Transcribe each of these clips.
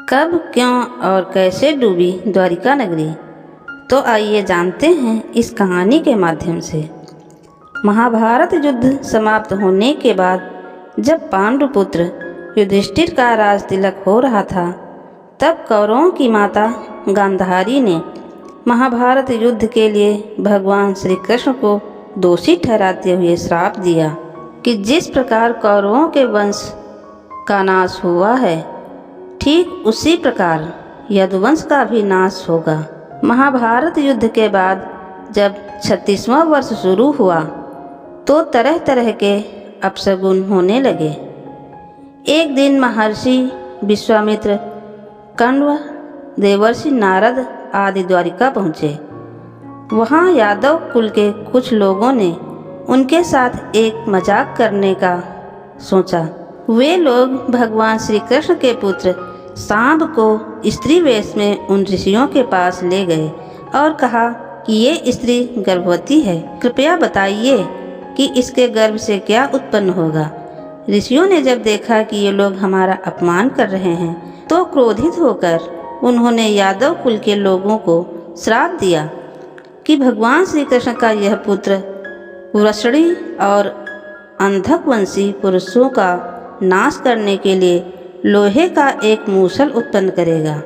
कब, क्यों और कैसे डूबी द्वारिका नगरी, तो आइए जानते हैं इस कहानी के माध्यम से। महाभारत युद्ध समाप्त होने के बाद जब पांडुपुत्र युधिष्ठिर का राज तिलक हो रहा था, तब कौरवों की माता गांधारी ने महाभारत युद्ध के लिए भगवान श्री कृष्ण को दोषी ठहराते हुए श्राप दिया कि जिस प्रकार कौरवों के वंश का नाश हुआ है, ठीक उसी प्रकार यदुवंश का भी नाश होगा। महाभारत युद्ध के बाद जब 36वां वर्ष शुरू हुआ तो तरह तरह के अपशगुन होने लगे। एक दिन महर्षि विश्वामित्र, कण्व, देवर्षि नारद आदि द्वारिका पहुँचे। वहाँ यादव कुल के कुछ लोगों ने उनके साथ एक मजाक करने का सोचा। वे लोग भगवान श्री कृष्ण के पुत्र सांब को स्त्री वेश में उन ऋषियों के पास ले गए और कहा कि ये स्त्री गर्भवती है, कृपया बताइए कि इसके गर्भ से क्या उत्पन्न होगा। ऋषियों ने जब देखा कि ये लोग हमारा अपमान कर रहे हैं तो क्रोधित होकर उन्होंने यादव कुल के लोगों को श्राप दिया कि भगवान श्री कृष्ण का यह पुत्र वृषणी और अंधकवंशी पुरुषों का नाश करने के लिए लोहे का एक मूसल उत्पन्न करेगा,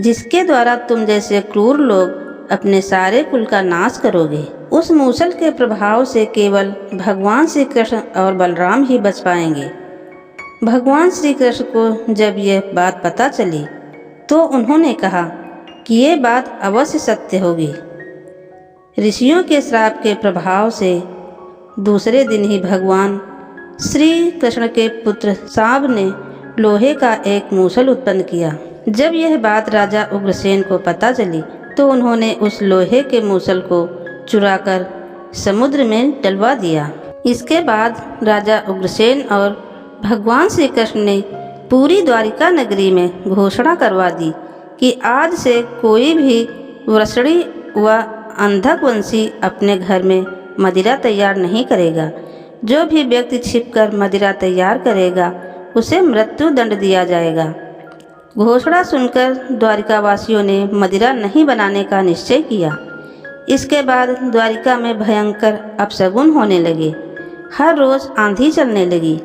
जिसके द्वारा तुम जैसे क्रूर लोग अपने सारे कुल का नाश करोगे। उस मूसल के प्रभाव से केवल भगवान श्री कृष्ण और बलराम ही बच पाएंगे। भगवान श्री कृष्ण को जब यह बात पता चली तो उन्होंने कहा कि ये बात अवश्य सत्य होगी। ऋषियों के श्राप के प्रभाव से दूसरे दिन ही भगवान श्री कृष्ण के पुत्र सांब ने लोहे का एक मूसल उत्पन्न किया। जब यह बात राजा उग्रसेन को पता चली तो उन्होंने उस लोहे के मूसल को चुराकर समुद्र में डलवा दिया। इसके बाद राजा उग्रसेन और भगवान श्री कृष्ण ने पूरी द्वारिका नगरी में घोषणा करवा दी कि आज से कोई भी वृषणी व अंधकवंशी अपने घर में मदिरा तैयार नहीं करेगा। जो भी व्यक्ति छिपकर मदिरा तैयार करेगा उसे मृत्यु दंड दिया जाएगा। घोषणा सुनकर द्वारिकावासियों ने मदिरा नहीं बनाने का निश्चय किया। इसके बाद द्वारिका में भयंकर अपशगुन होने लगे। हर रोज़ आंधी चलने लगी।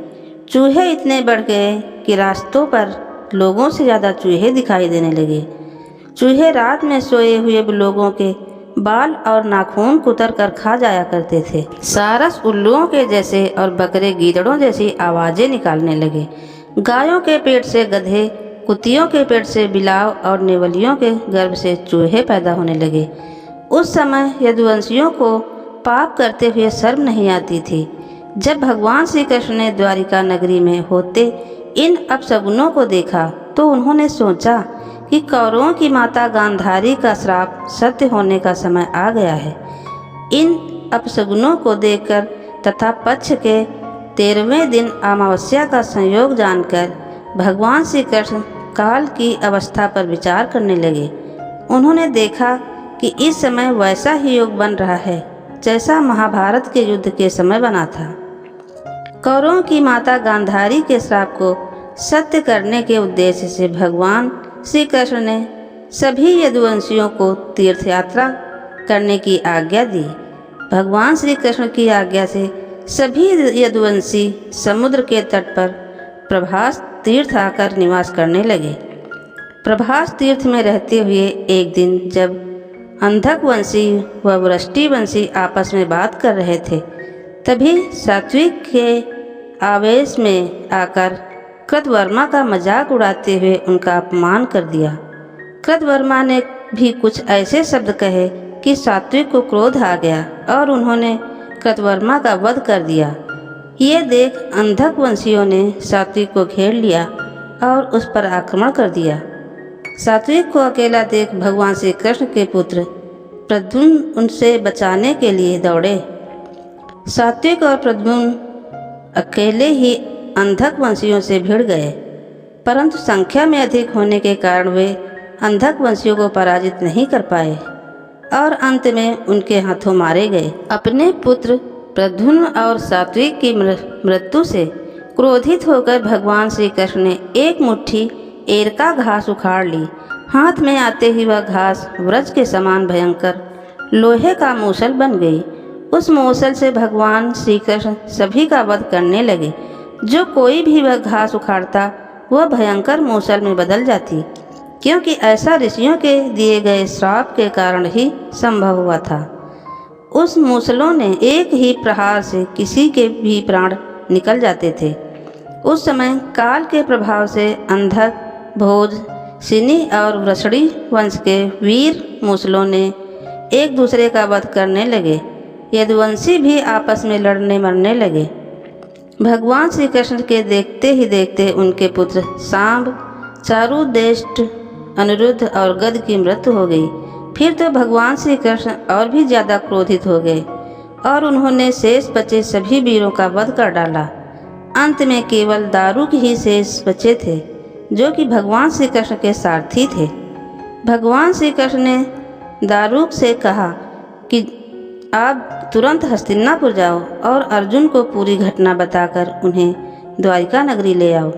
चूहे इतने बढ़ गए कि रास्तों पर लोगों से ज़्यादा चूहे दिखाई देने लगे। चूहे रात में सोए हुए लोगों के बाल और नाखून कुतर कर खा जाया करते थे। सारस उल्लुओं के जैसे और बकरे गीदड़ों जैसी आवाज़ें निकालने लगे। गायों के पेट से गधे, कुतियों के पेट से बिलाव और नेवलियों के गर्भ से चूहे पैदा होने लगे। उस समय यदुवंशियों को पाप करते हुए शर्म नहीं आती थी। जब भगवान श्री कृष्ण ने द्वारिका नगरी में होते इन अपशगुनों को देखा तो उन्होंने सोचा कि कौरवों की माता गांधारी का श्राप सत्य होने का समय आ गया है। इन अपशगुनों को देखकर तथा पक्ष के 13वें दिन अमावस्या का संयोग जानकर भगवान श्री कृष्ण काल की अवस्था पर विचार करने लगे। उन्होंने देखा कि इस समय वैसा ही योग बन रहा है जैसा महाभारत के युद्ध के समय बना था। कौरवों की माता गांधारी के श्राप को सत्य करने के उद्देश्य से भगवान श्री कृष्ण ने सभी यदुवंशियों को तीर्थ यात्रा करने की आज्ञा दी। भगवान श्री कृष्ण की आज्ञा से सभी यदुवंशी समुद्र के तट पर प्रभास तीर्थ आकर निवास करने लगे। प्रभास तीर्थ में रहते हुए एक दिन जब अंधकवंशी व वृष्टिवंशी आपस में बात कर रहे थे, तभी सात्विक के आवेश में आकर कृतवर्मा का मजाक उड़ाते हुए उनका अपमान कर दिया। कृतवर्मा ने भी कुछ ऐसे शब्द कहे कि सात्विक को क्रोध आ गया और उन्होंने कृतवर्मा का वध कर दिया। ये देख अंधकवंशियों ने सात्विक को घेर लिया और उस पर आक्रमण कर दिया। सात्विक को अकेला देख भगवान श्री कृष्ण के पुत्र प्रद्युम्न उनसे बचाने के लिए दौड़े। सात्विक और प्रद्युम्न अकेले ही अंधकवंशियों से भिड़ गए, परंतु संख्या में अधिक होने के कारण वे अंधकवंशियों को पराजित नहीं कर पाए और अंत में उनके हाथों मारे गए। अपने पुत्र प्रद्युम्न और सात्विक की मृत्यु से क्रोधित होकर भगवान श्री कृष्ण ने एक मुट्ठी एर का घास उखाड़ ली। हाथ में आते ही वह घास वज्र के समान भयंकर लोहे का मूसल बन गई। उस मूसल से भगवान श्री कृष्ण सभी का वध करने लगे। जो कोई भी वह घास उखाड़ता वह भयंकर मूसल में बदल जाती, क्योंकि ऐसा ऋषियों के दिए गए श्राप के कारण ही संभव हुआ था। उस मूसलों ने एक ही प्रहार से किसी के भी प्राण निकल जाते थे। उस समय काल के प्रभाव से अंधक, भोज, सिनी और वृषणी वंश के वीर मूसलों ने एक दूसरे का वध करने लगे। यदुवंशी भी आपस में लड़ने मरने लगे। भगवान श्री कृष्ण के देखते ही देखते उनके पुत्र सांब, चारुदेष्ट, अनिरुद्ध और गद की मृत्यु हो गई। फिर तो भगवान श्री कृष्ण और भी ज़्यादा क्रोधित हो गए और उन्होंने शेष बचे सभी वीरों का वध कर डाला। अंत में केवल दारुक ही शेष बचे थे, जो कि भगवान श्री कृष्ण के सारथी थे। भगवान श्री कृष्ण ने दारुक से कहा कि आप तुरंत हस्तिनापुर जाओ और अर्जुन को पूरी घटना बताकर उन्हें द्वारिका नगरी ले आओ।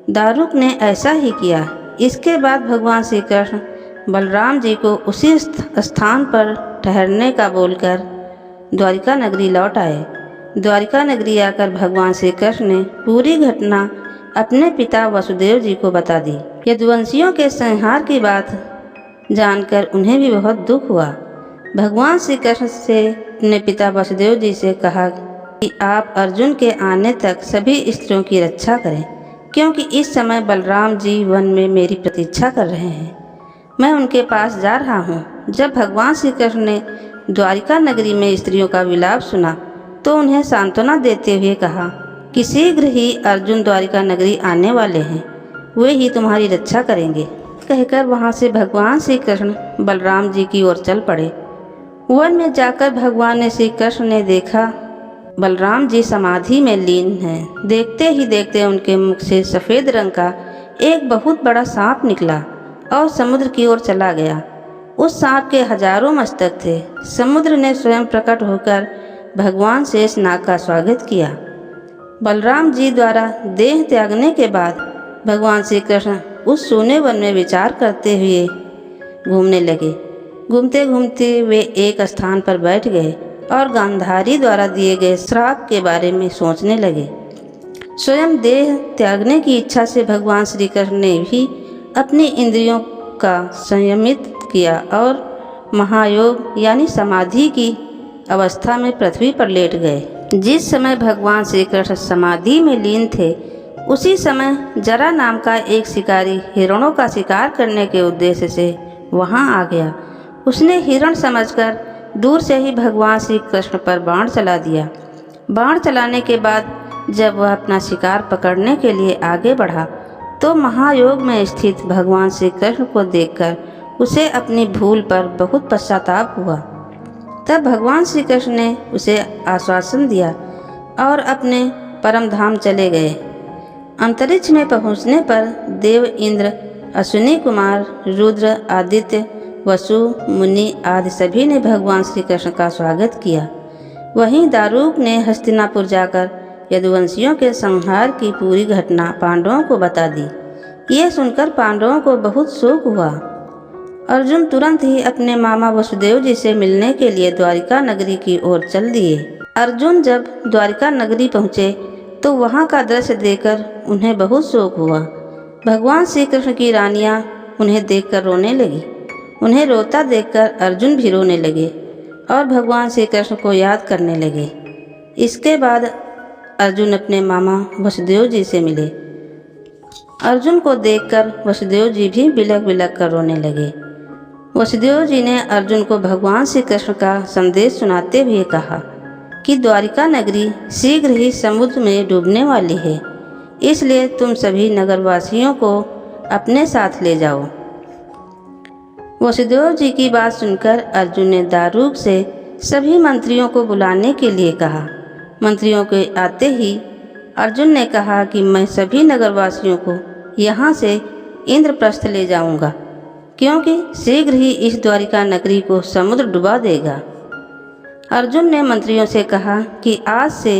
दारुक ने ऐसा ही किया। इसके बाद भगवान श्री कृष्ण बलराम जी को उसी स्थान पर ठहरने का बोलकर द्वारिका नगरी लौट आए। द्वारिका नगरी आकर भगवान श्री कृष्ण ने पूरी घटना अपने पिता वसुदेव जी को बता दी। यदुवंशियों के संहार की बात जानकर उन्हें भी बहुत दुख हुआ। भगवान श्री कृष्ण से अपने पिता वसुदेव जी से कहा कि आप अर्जुन के आने तक सभी स्त्रियों की रक्षा करें, क्योंकि इस समय बलराम जी वन में मेरी प्रतीक्षा कर रहे हैं। मैं उनके पास जा रहा हूँ। जब भगवान श्री कृष्ण ने द्वारिका नगरी में स्त्रियों का विलाप सुना तो उन्हें सांत्वना देते हुए कहा कि शीघ्र ही अर्जुन द्वारिका नगरी आने वाले हैं, वे ही तुम्हारी रक्षा करेंगे। कहकर वहाँ से भगवान श्री कृष्ण बलराम जी की ओर चल पड़े। वन में जाकर भगवान ने श्री कृष्ण ने देखा बलराम जी समाधि में लीन हैं। देखते ही देखते उनके मुख से सफ़ेद रंग का एक बहुत बड़ा सांप निकला और समुद्र की ओर चला गया। उस सांप के हजारों मस्तक थे। समुद्र ने स्वयं प्रकट होकर भगवान शेषनाग का स्वागत किया। बलराम जी द्वारा देह त्यागने के बाद भगवान श्री कृष्ण उस सोने वन में विचार करते हुए घूमने लगे। घूमते घूमते वे एक स्थान पर बैठ गए और गांधारी द्वारा दिए गए श्राप के बारे में सोचने लगे। स्वयं देह त्यागने की इच्छा से भगवान श्री कृष्ण ने भी अपनी इंद्रियों का संयमित किया और महायोग यानी समाधि की अवस्था में पृथ्वी पर लेट गए। जिस समय भगवान श्री कृष्ण समाधि में लीन थे, उसी समय जरा नाम का एक शिकारी हिरणों का शिकार करने के उद्देश्य से वहां आ गया। उसने हिरण समझकर दूर से ही भगवान श्री कृष्ण पर बाण चला दिया। बाण चलाने के बाद जब वह अपना शिकार पकड़ने के लिए आगे बढ़ा तो महायोग में स्थित भगवान श्री कृष्ण को देखकर उसे अपनी भूल पर बहुत पश्चाताप हुआ। तब भगवान श्री कृष्ण ने उसे आश्वासन दिया और अपने परम धाम चले गए। अंतरिक्ष में पहुंचने पर देव, इंद्र, अश्विनी कुमार, रुद्र, आदित्य, वसु, मुनि आदि सभी ने भगवान श्री कृष्ण का स्वागत किया। वहीं दारुक ने हस्तिनापुर जाकर यदुवंशियों के संहार की पूरी घटना पांडवों को बता दी। ये सुनकर पांडवों को बहुत शोक हुआ। अर्जुन तुरंत ही अपने मामा वसुदेव जी से मिलने के लिए द्वारिका नगरी की ओर चल दिए। अर्जुन जब द्वारिका नगरी पहुँचे तो वहाँ का दृश्य देखकर उन्हें बहुत शोक हुआ। भगवान श्री कृष्ण की रानियाँ उन्हें देखकर रोने लगी। उन्हें रोता देखकर अर्जुन भी रोने लगे और भगवान श्री कृष्ण को याद करने लगे। इसके बाद अर्जुन अपने मामा वसुदेव जी से मिले। अर्जुन को देखकर वसुदेव जी भी बिलख बिलख कर रोने लगे। वसुदेव जी ने अर्जुन को भगवान श्री कृष्ण का संदेश सुनाते हुए कहा कि द्वारिका नगरी शीघ्र ही समुद्र में डूबने वाली है, इसलिए तुम सभी नगरवासियों को अपने साथ ले जाओ। वसुदेव जी की बात सुनकर अर्जुन ने दारुक से सभी मंत्रियों को बुलाने के लिए कहा। मंत्रियों के आते ही अर्जुन ने कहा कि मैं सभी नगरवासियों को यहाँ से इंद्रप्रस्थ ले जाऊँगा, क्योंकि शीघ्र ही इस द्वारिका नगरी को समुद्र डुबा देगा। अर्जुन ने मंत्रियों से कहा कि आज से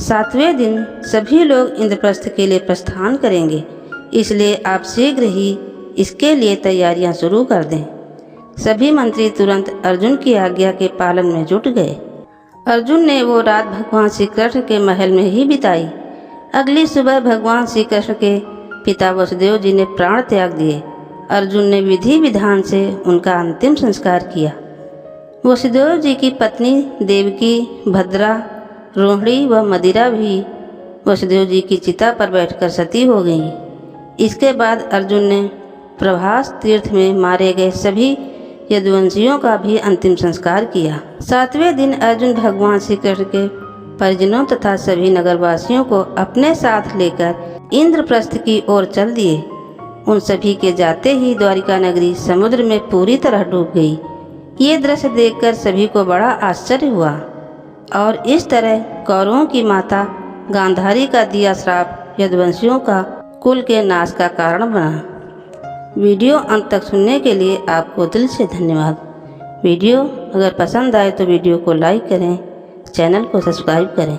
7वें दिन सभी लोग इंद्रप्रस्थ के लिए प्रस्थान करेंगे। इसलिए आप शीघ्र ही इसके लिए तैयारियां शुरू कर दें। सभी मंत्री तुरंत अर्जुन की आज्ञा के पालन में जुट गए। अर्जुन ने वो रात भगवान श्री कृष्ण के महल में ही बिताई। अगली सुबह भगवान श्री कृष्ण के पिता वसुदेव जी ने प्राण त्याग दिए। अर्जुन ने विधि विधान से उनका अंतिम संस्कार किया। वसुदेव जी की पत्नी देवकी, भद्रा, रोहिणी व मदिरा भी वसुदेव जी की चिता पर बैठकर सती हो गईं। इसके बाद अर्जुन ने प्रभास तीर्थ में मारे गए सभी यदुवंशियों का भी अंतिम संस्कार किया। 7वें दिन अर्जुन भगवान श्री कृष्ण के परिजनों तथा सभी नगरवासियों को अपने साथ लेकर इंद्रप्रस्थ की ओर चल दिए। उन सभी के जाते ही द्वारिका नगरी समुद्र में पूरी तरह डूब गई। ये दृश्य देखकर सभी को बड़ा आश्चर्य हुआ और इस तरह कौरवों की माता गांधारी का दिया श्राप यदुवंशियों का कुल के नाश का कारण बना। वीडियो अंत तक सुनने के लिए आपको दिल से धन्यवाद। वीडियो अगर पसंद आए तो वीडियो को लाइक करें, चैनल को सब्सक्राइब करें।